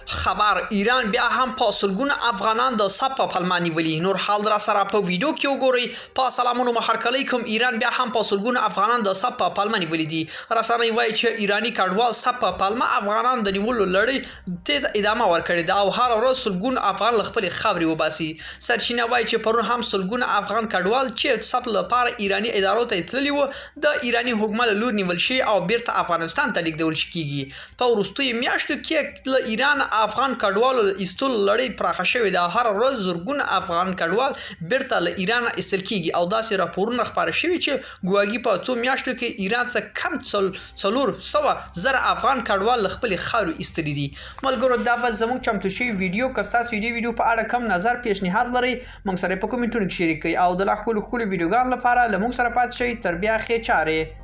خبر ایران بیا هم په سلګونه افغانان د سپ په پلمه نیولي. نور حال را سره په ویډیو کې وګورئ. په سلامونو محرکلی کوم ایران بیا هم په سلګونه افغانان د سپ په پلمه نیولي دي. رسنۍ وایي چې ایرانی کډوال سپ په پلمه افغانان د نیولو لړۍ ته ادامه ورکړې ده او هر ورځ سلګونه افغان له خپل خاورې وباسي. سرچینه وایي چې پرون هم سلګونه افغان کډوال چې سپ لپاره ایرانی ادارو ته تللي وو د ایرانی حکومت لور نیول شي او بیرته افغانستان ته لیږدول کیږي. په وروستیو میاشتو کې له ایران افغان کډوالو ایستلو لړۍ پراخه شوې ده. هر ورځ زرګونه افغان کډوال بیرته له ایران ایستل کیږي او داسې راپورونه خپاره شوي چې ګواګي په څو میاشتو کې ایران څخه کم 400,000 افغان کډوال له خپل خاورې ایستلي دي. ملګرو دا به زموږ چمتو شوی ویډیو که تاسو دې ویډیو په اړه کوم نظر پیشنهاد لرئ موږ سره په کومنټونو کې شریک کړئ او د لا ښکلو ویډیوګانو لپاره له موږ سره پاتې شئ. تر بیا ښې چارې.